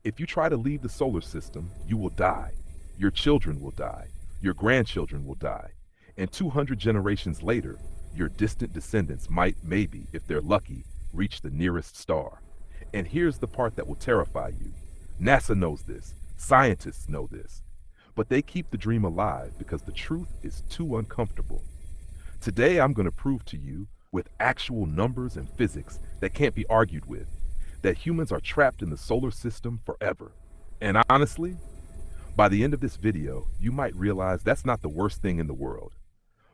If you try to leave the solar system, you will die. Your children will die. Your grandchildren will die. And 200 generations later, your distant descendants might, maybe, if they're lucky, reach the nearest star. And here's the part that will terrify you. NASA knows this. Scientists know this. But they keep the dream alive because the truth is too uncomfortable. Today, I'm going to prove to you, with actual numbers and physics that can't be argued with, that humans are trapped in the solar system forever. And honestly, by the end of this video, you might realize that's not the worst thing in the world.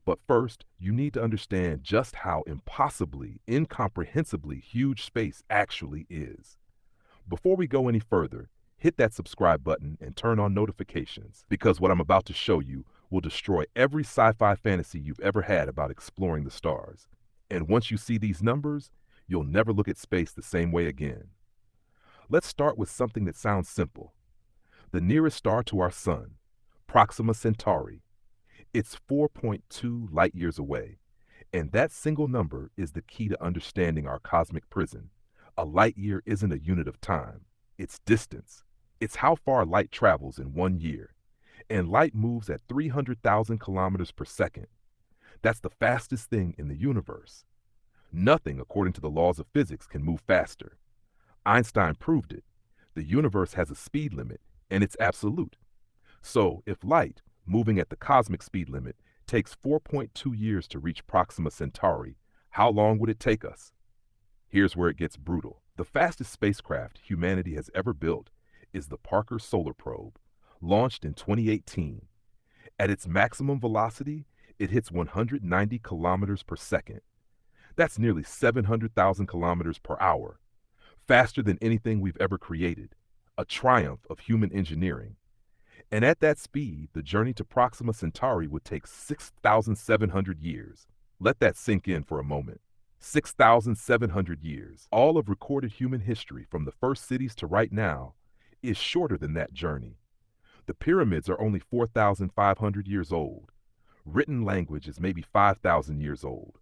But first, you need to understand just how impossibly, incomprehensibly huge space actually is. Before we go any further, hit that subscribe button and turn on notifications, because what I'm about to show you will destroy every sci-fi fantasy you've ever had about exploring the stars. And once you see these numbers, you'll never look at space the same way again. Let's start with something that sounds simple. The nearest star to our sun, Proxima Centauri. It's 4.2 light years away, and that single number is the key to understanding our cosmic prison. A light year isn't a unit of time, it's distance. It's how far light travels in 1 year, and light moves at 300,000 kilometers per second. That's the fastest thing in the universe. Nothing, according to the laws of physics, can move faster. Einstein proved it. The universe has a speed limit, and it's absolute. So, if light, moving at the cosmic speed limit, takes 4.2 years to reach Proxima Centauri, how long would it take us? Here's where it gets brutal. The fastest spacecraft humanity has ever built is the Parker Solar Probe, launched in 2018. At its maximum velocity, it hits 190 kilometers per second. That's nearly 700,000 kilometers per hour, faster than anything we've ever created, a triumph of human engineering. And at that speed, the journey to Proxima Centauri would take 6,700 years. Let that sink in for a moment. 6,700 years. All of recorded human history, from the first cities to right now, is shorter than that journey. The pyramids are only 4,500 years old. Written language is maybe 5,000 years old.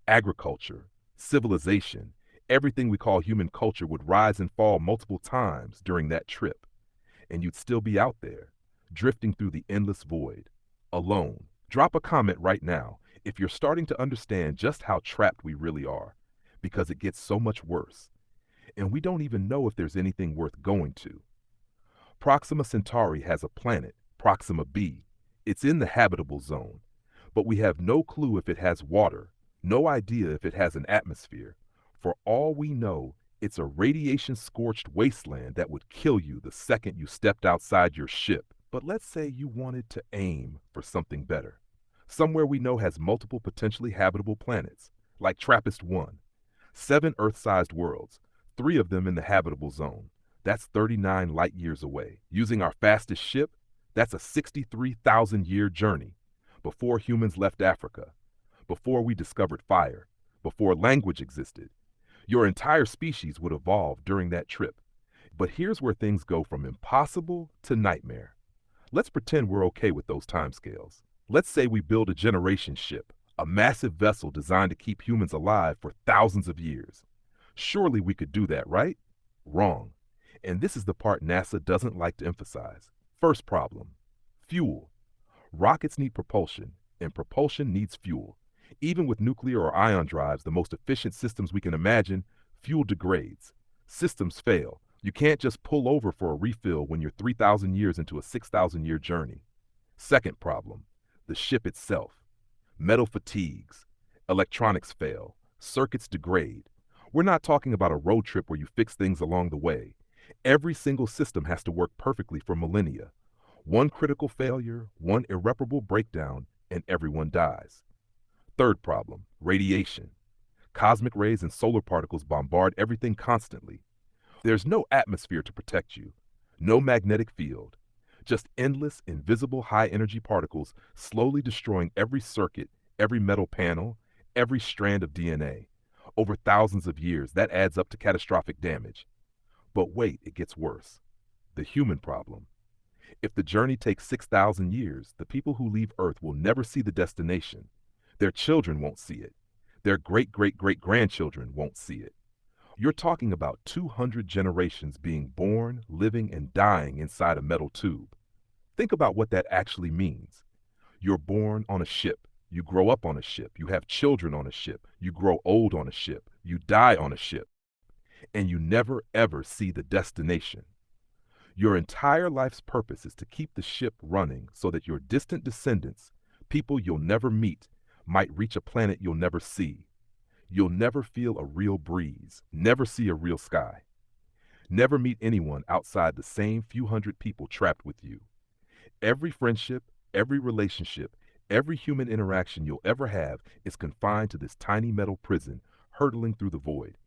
Agriculture, civilization, everything we call human culture would rise and fall multiple times during that trip. And you'd still be out there, drifting through the endless void, alone. Drop a comment right now if you're starting to understand just how trapped we really are, because it gets so much worse. And we don't even know if there's anything worth going to. Proxima Centauri has a planet, Proxima b. It's in the habitable zone, but we have no clue if it has water, no idea if it has an atmosphere. For all we know, it's a radiation-scorched wasteland that would kill you the second you stepped outside your ship. But let's say you wanted to aim for something better. Somewhere we know has multiple potentially habitable planets, like TRAPPIST-1. 7 Earth-sized worlds, 3 of them in the habitable zone. That's 39 light years away. Using our fastest ship, that's a 63,000-year journey. Before humans left Africa, before we discovered fire, before language existed. Your entire species would evolve during that trip. But here's where things go from impossible to nightmare. Let's pretend we're okay with those timescales. Let's say we build a generation ship, a massive vessel designed to keep humans alive for thousands of years. Surely we could do that, right? Wrong. And this is the part NASA doesn't like to emphasize. First problem, fuel. Rockets need propulsion, and propulsion needs fuel. Even with nuclear or ion drives, the most efficient systems we can imagine, fuel degrades. Systems fail. You can't just pull over for a refill when you're 3,000 years into a 6,000-year journey. Second problem, the ship itself. Metal fatigues. Electronics fail. Circuits degrade. We're not talking about a road trip where you fix things along the way. Every single system has to work perfectly for millennia. One critical failure, one irreparable breakdown, and everyone dies. Third problem, radiation. Cosmic rays and solar particles bombard everything constantly. There's no atmosphere to protect you, no magnetic field, just endless, invisible high-energy particles slowly destroying every circuit, every metal panel, every strand of DNA. Over thousands of years, that adds up to catastrophic damage. But wait, it gets worse. The human problem. If the journey takes 6,000 years, the people who leave Earth will never see the destination. Their children won't see it. Their great-great-great-grandchildren won't see it. You're talking about 200 generations being born, living, and dying inside a metal tube. Think about what that actually means. You're born on a ship. You grow up on a ship. You have children on a ship. You grow old on a ship. You die on a ship. And you never ever see the destination. Your entire life's purpose is to keep the ship running so that your distant descendants, people you'll never meet, might reach a planet you'll never see. You'll never feel a real breeze, never see a real sky, never meet anyone outside the same few hundred people trapped with you. Every friendship, every relationship, every human interaction you'll ever have is confined to this tiny metal prison hurtling through the void.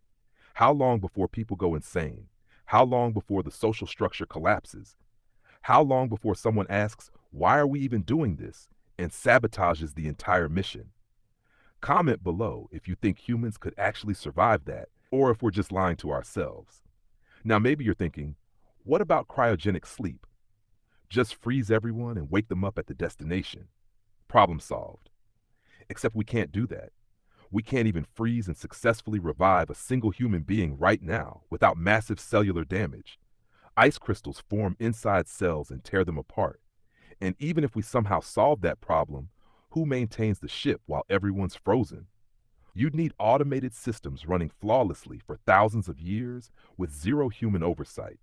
How long before people go insane? How long before the social structure collapses? How long before someone asks, why are we even doing this, and sabotages the entire mission? Comment below if you think humans could actually survive that, or if we're just lying to ourselves. Now maybe you're thinking, what about cryogenic sleep? Just freeze everyone and wake them up at the destination. Problem solved. Except we can't do that. We can't even freeze and successfully revive a single human being right now without massive cellular damage. Ice crystals form inside cells and tear them apart. And even if we somehow solve that problem, who maintains the ship while everyone's frozen? You'd need automated systems running flawlessly for thousands of years with zero human oversight.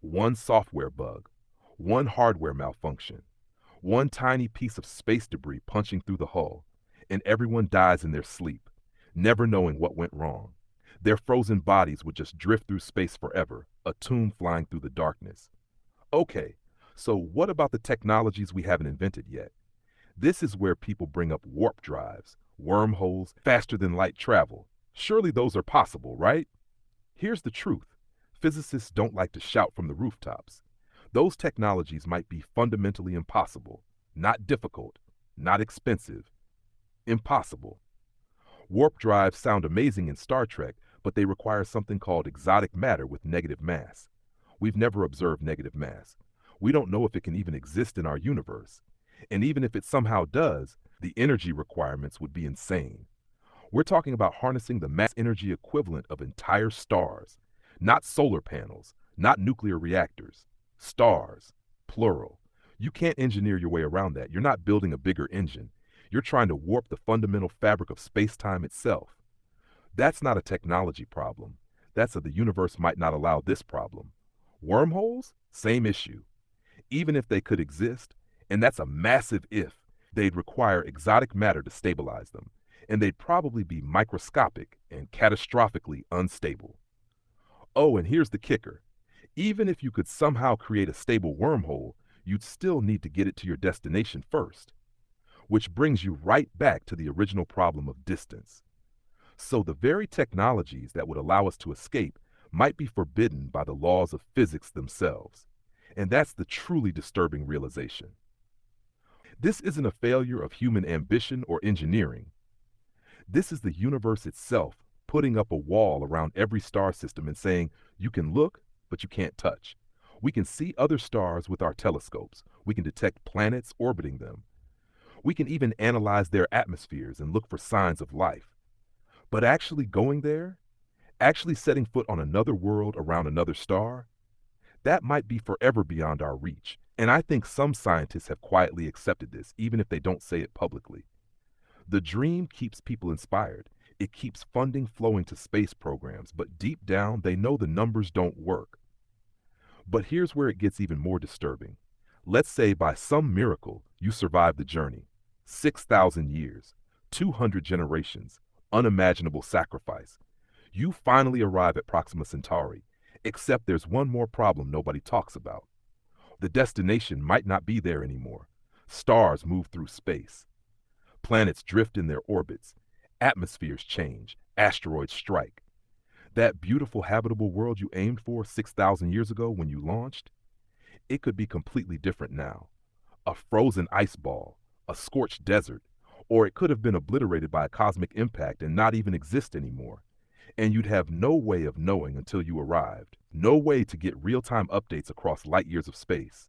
One software bug, one hardware malfunction, one tiny piece of space debris punching through the hull, and everyone dies in their sleep, never knowing what went wrong. Their frozen bodies would just drift through space forever, a tomb flying through the darkness. Okay, so what about the technologies we haven't invented yet? This is where people bring up warp drives, wormholes, faster than light travel. Surely those are possible, right? Here's the truth. Physicists don't like to shout from the rooftops. Those technologies might be fundamentally impossible, not difficult, not expensive. Impossible. Warp drives sound amazing in Star Trek, but they require something called exotic matter with negative mass. We've never observed negative mass. We don't know if it can even exist in our universe. And even if it somehow does, the energy requirements would be insane. We're talking about harnessing the mass energy equivalent of entire stars, not solar panels, not nuclear reactors. Stars, plural. You can't engineer your way around that. You're not building a bigger engine. You're trying to warp the fundamental fabric of space-time itself. That's not a technology problem. That's the universe might not allow this problem. Wormholes? Same issue. Even if they could exist, and that's a massive if, they'd require exotic matter to stabilize them, and they'd probably be microscopic and catastrophically unstable. Oh, and here's the kicker. Even if you could somehow create a stable wormhole, you'd still need to get it to your destination first. Which brings you right back to the original problem of distance. So the very technologies that would allow us to escape might be forbidden by the laws of physics themselves. And that's the truly disturbing realization. This isn't a failure of human ambition or engineering. This is the universe itself putting up a wall around every star system and saying, you can look, but you can't touch. We can see other stars with our telescopes. We can detect planets orbiting them. We can even analyze their atmospheres and look for signs of life. But actually going there, actually setting foot on another world around another star, that might be forever beyond our reach. And I think some scientists have quietly accepted this, even if they don't say it publicly. The dream keeps people inspired. It keeps funding flowing to space programs, but deep down, they know the numbers don't work. But here's where it gets even more disturbing. Let's say by some miracle, you survive the journey. 6,000 years, 200 generations, unimaginable sacrifice. You finally arrive at Proxima Centauri, except there's one more problem nobody talks about. The destination might not be there anymore. Stars move through space. Planets drift in their orbits. Atmospheres change. Asteroids strike. That beautiful habitable world you aimed for 6,000 years ago when you launched, it could be completely different now. A frozen ice ball, a scorched desert, or it could have been obliterated by a cosmic impact and not even exist anymore. And you'd have no way of knowing until you arrived. No way to get real-time updates across light years of space.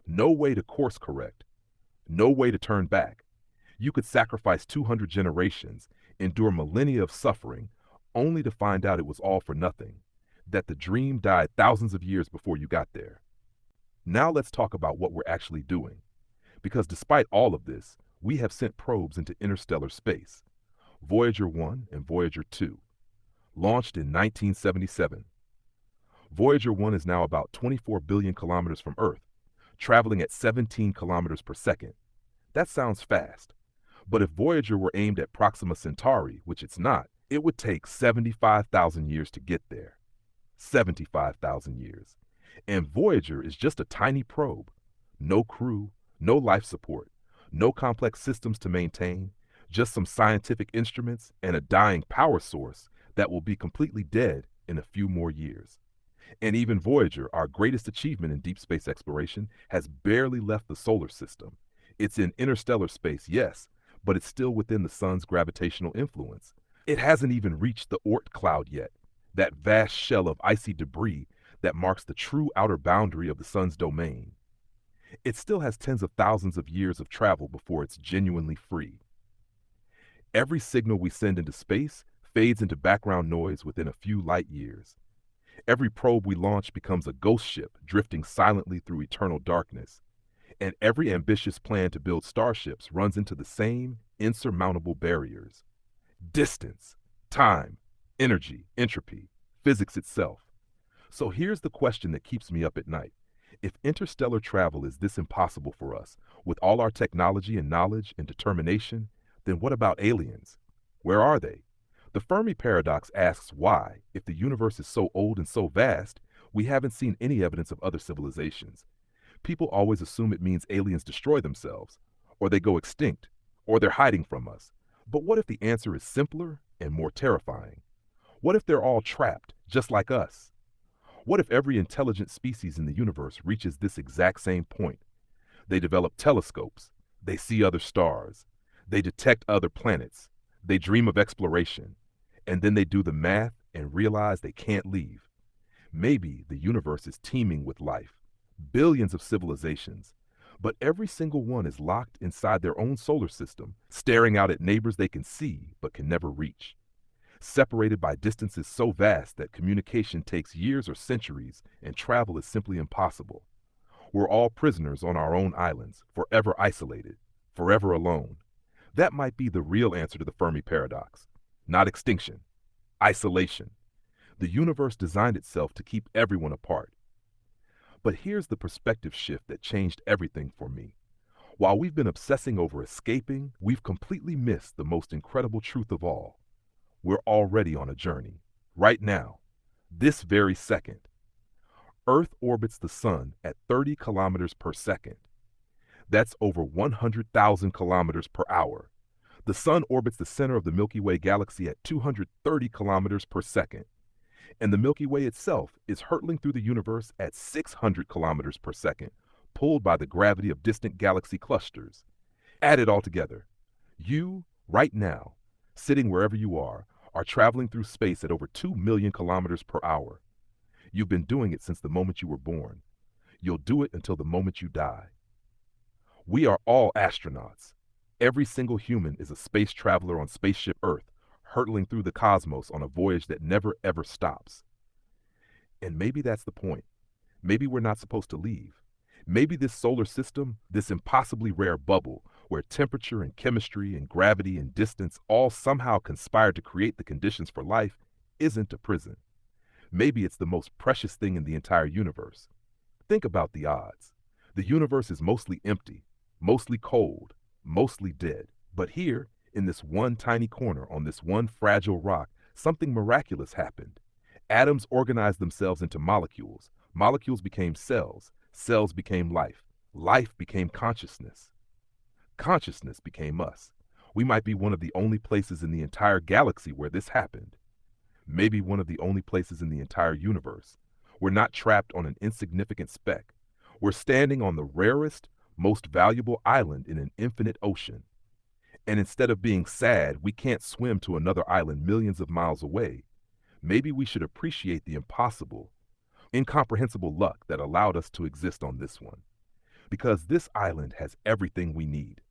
No way to course correct. No way to turn back. You could sacrifice 200 generations, endure millennia of suffering, only to find out it was all for nothing, that the dream died thousands of years before you got there. Now let's talk about what we're actually doing, because despite all of this, we have sent probes into interstellar space. Voyager 1 and Voyager 2, launched in 1977. Voyager 1 is now about 24 billion kilometers from Earth, traveling at 17 kilometers per second. That sounds fast. But if Voyager were aimed at Proxima Centauri, which it's not, it would take 75,000 years to get there. 75,000 years. And Voyager is just a tiny probe. No crew, no life support, no complex systems to maintain, just some scientific instruments and a dying power source that will be completely dead in a few more years. And even Voyager, our greatest achievement in deep space exploration, has barely left the solar system. It's in interstellar space, yes, but it's still within the sun's gravitational influence. It hasn't even reached the Oort cloud yet, that vast shell of icy debris that marks the true outer boundary of the sun's domain. It still has tens of thousands of years of travel before it's genuinely free. Every signal we send into space fades into background noise within a few light years. Every probe we launch becomes a ghost ship drifting silently through eternal darkness. And every ambitious plan to build starships runs into the same insurmountable barriers. Distance, time, energy, entropy, physics itself. So here's the question that keeps me up at night. If interstellar travel is this impossible for us, with all our technology and knowledge and determination, then what about aliens? Where are they? The Fermi paradox asks why, if the universe is so old and so vast, we haven't seen any evidence of other civilizations. People always assume it means aliens destroy themselves, or they go extinct, or they're hiding from us. But what if the answer is simpler and more terrifying? What if they're all trapped, just like us? What if every intelligent species in the universe reaches this exact same point? They develop telescopes, they see other stars, they detect other planets, they dream of exploration, and then they do the math and realize they can't leave. Maybe the universe is teeming with life, billions of civilizations, but every single one is locked inside their own solar system, staring out at neighbors they can see but can never reach. Separated by distances so vast that communication takes years or centuries and travel is simply impossible. We're all prisoners on our own islands, forever isolated, forever alone. That might be the real answer to the Fermi paradox. Not extinction, isolation. The universe designed itself to keep everyone apart. But here's the perspective shift that changed everything for me. While we've been obsessing over escaping, we've completely missed the most incredible truth of all. We're already on a journey, right now, this very second. Earth orbits the sun at 30 kilometers per second. That's over 100,000 kilometers per hour. The sun orbits the center of the Milky Way galaxy at 230 kilometers per second. And the Milky Way itself is hurtling through the universe at 600 kilometers per second, pulled by the gravity of distant galaxy clusters. Add it all together. You, right now, sitting wherever you are traveling through space at over 2 million kilometers per hour. You've been doing it since the moment you were born. You'll do it until the moment you die. We are all astronauts. Every single human is a space traveler on spaceship Earth, hurtling through the cosmos on a voyage that never ever stops. And maybe that's the point. Maybe we're not supposed to leave. Maybe this solar system, this impossibly rare bubble, where temperature and chemistry and gravity and distance all somehow conspire to create the conditions for life, isn't a prison. Maybe it's the most precious thing in the entire universe. Think about the odds. The universe is mostly empty, mostly cold, mostly dead. But here, in this one tiny corner on this one fragile rock, something miraculous happened. Atoms organized themselves into molecules. Molecules became cells. Cells became life. Life became consciousness. Consciousness became us. We might be one of the only places in the entire galaxy where this happened. Maybe one of the only places in the entire universe. We're not trapped on an insignificant speck. We're standing on the rarest, most valuable island in an infinite ocean. And instead of being sad, we can't swim to another island millions of miles away. Maybe we should appreciate the impossible, incomprehensible luck that allowed us to exist on this one. Because this island has everything we need.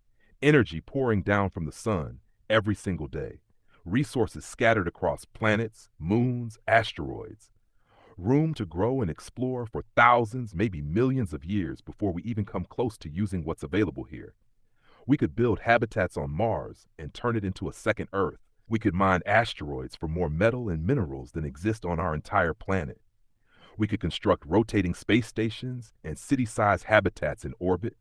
Energy pouring down from the sun every single day. resources scattered across planets, moons, asteroids, room to grow and explore for thousands, maybe millions of years before we even come close to using what's available here. We could build habitats on Mars and turn it into a second Earth. We could mine asteroids for more metal and minerals than exist on our entire planet. We could construct rotating space stations and city-sized habitats in orbit.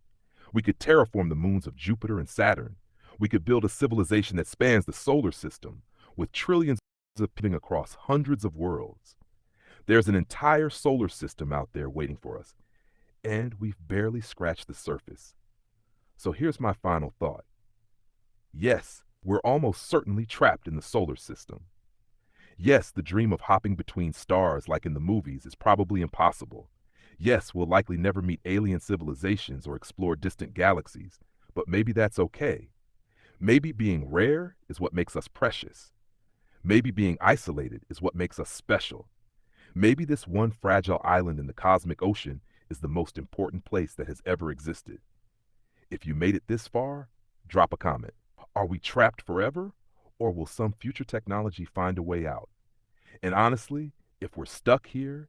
We could terraform the moons of Jupiter and Saturn. We could build a civilization that spans the solar system, with trillions of people across hundreds of worlds. There's an entire solar system out there waiting for us, and we've barely scratched the surface. So here's my final thought. Yes, we're almost certainly trapped in the solar system. Yes, the dream of hopping between stars like in the movies is probably impossible. Yes, we'll likely never meet alien civilizations or explore distant galaxies, but maybe that's okay. Maybe being rare is what makes us precious. Maybe being isolated is what makes us special. Maybe this one fragile island in the cosmic ocean is the most important place that has ever existed. If you made it this far, drop a comment. Are we trapped forever, or will some future technology find a way out? And honestly, if we're stuck here,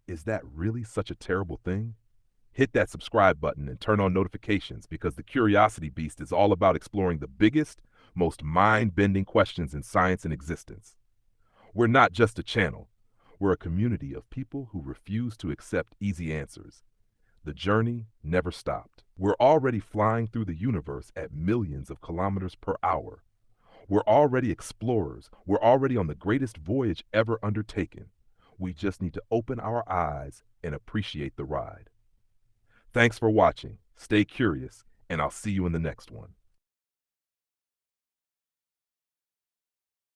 is that really such a terrible thing? Hit that subscribe button and turn on notifications because the Curiosity Beast is all about exploring the biggest, most mind-bending questions in science and existence. We're not just a channel. We're a community of people who refuse to accept easy answers. The journey never stopped. We're already flying through the universe at millions of kilometers per hour. We're already explorers. We're already on the greatest voyage ever undertaken. We just need to open our eyes and appreciate the ride. Thanks for watching. Stay curious, and I'll see you in the next one.